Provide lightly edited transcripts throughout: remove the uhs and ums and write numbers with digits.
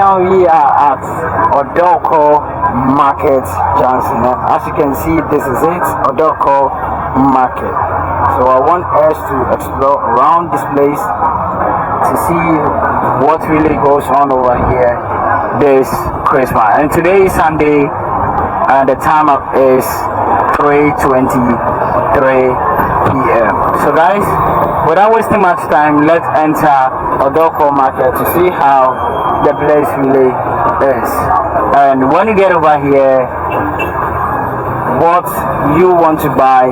now we are at Odorkor Market Johnson. As you can see, this is it, Odorkor Market. So I want us to explore around this place to see what really goes on over here this Christmas. And today is Sunday and the time is 3:23 p.m. So guys, without wasting much time, let's enter Odorkor Market to see how the place really is. And when you get over here, what you want to buy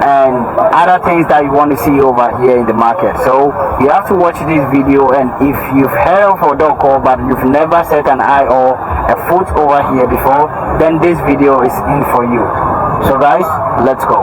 and other things that you want to see over here in the market. So you have to watch this video, and if you've heard of Odorkor but you've never set an eye or a foot over here before, then this video is in for you. So guys, let's go.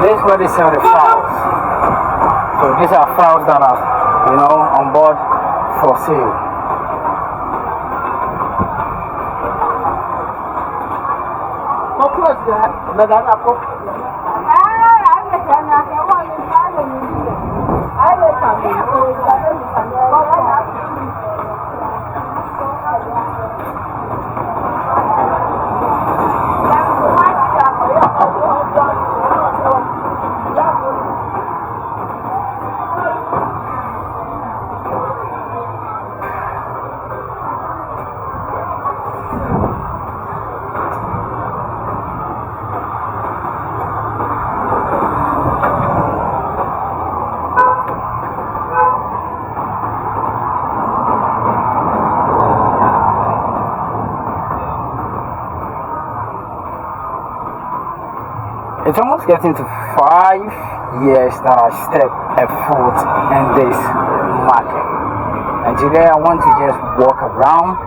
This is where they sell the fowls. So these are fowls that are, on board for sale. It's almost getting to 5 years that I step a foot in this market, and today I want to just walk around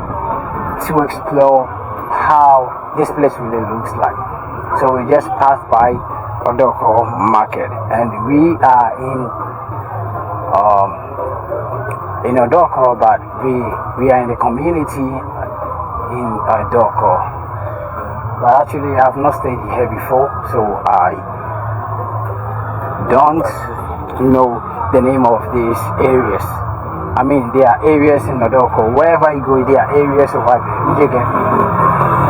to explore how this place really looks like. So we just passed by Odorkor Market, and we are in Odorkor, but we are in the community in Odorkor. But actually I have not stayed here before, so I don't know the name of these areas. I mean, there are areas in Odorkor. Wherever you go, there are areas of what you get.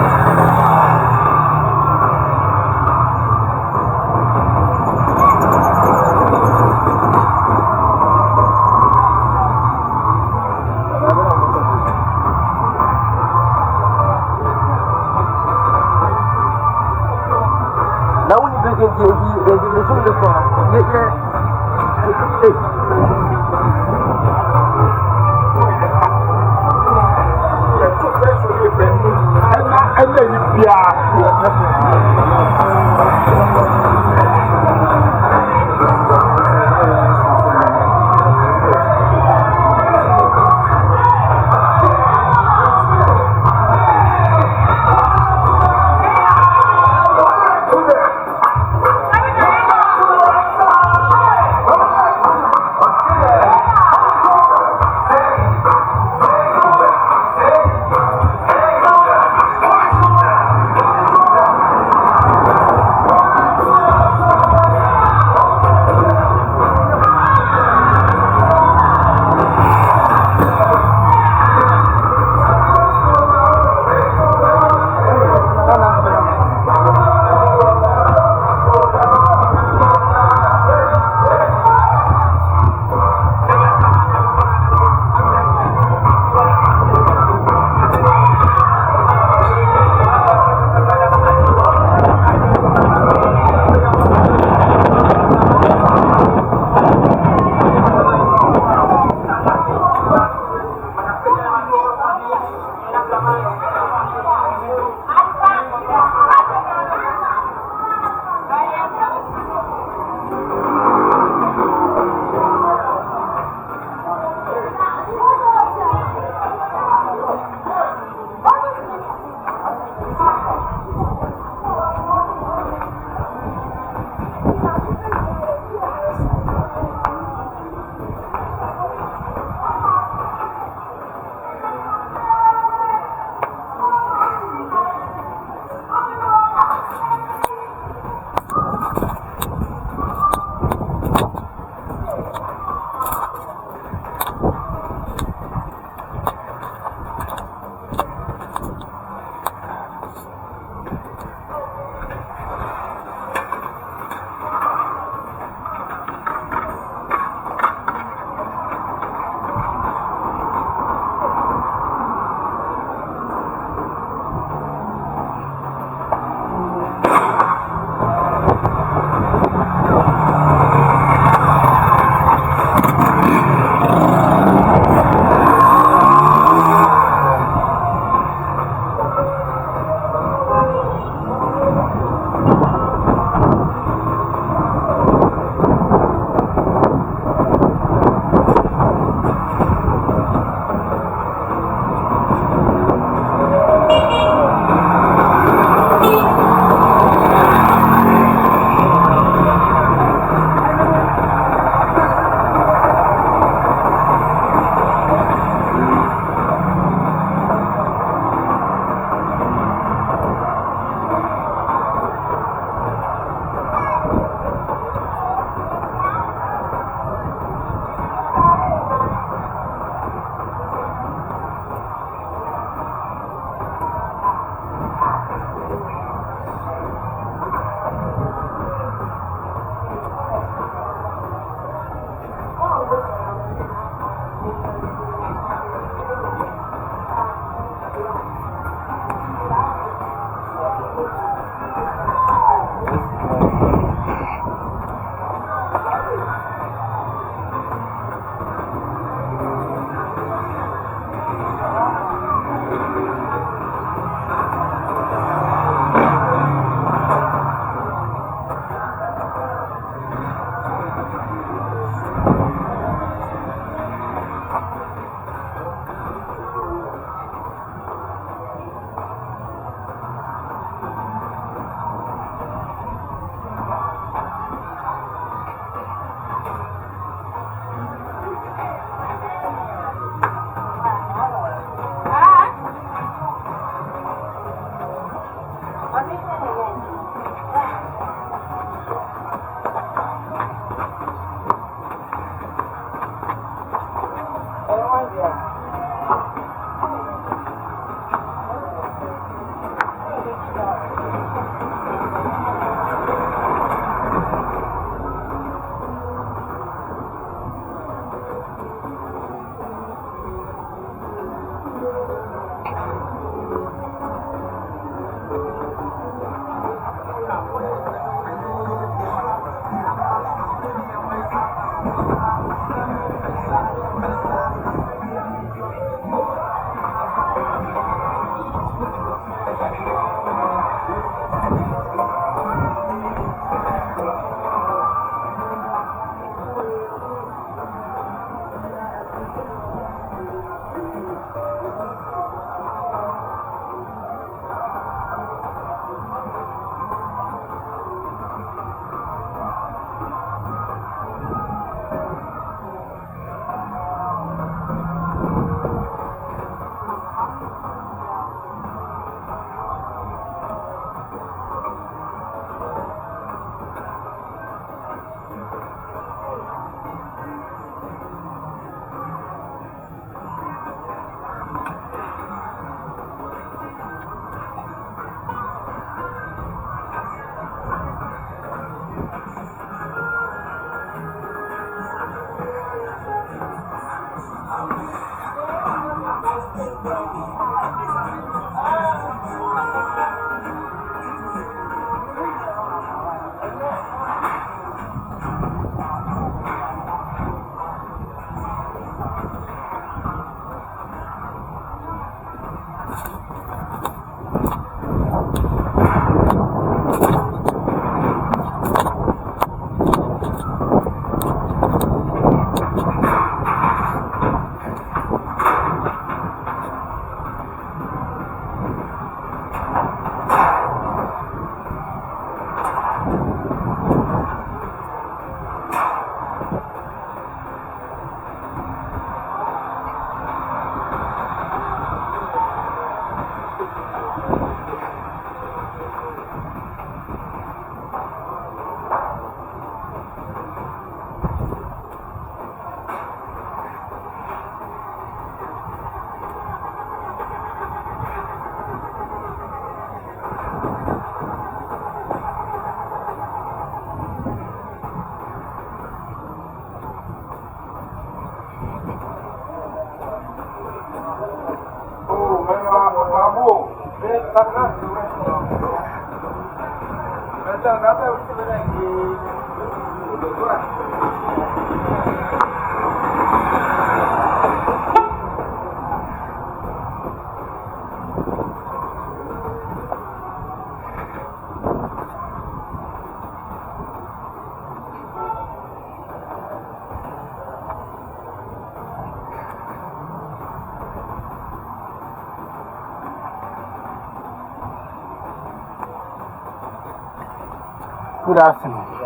Good afternoon.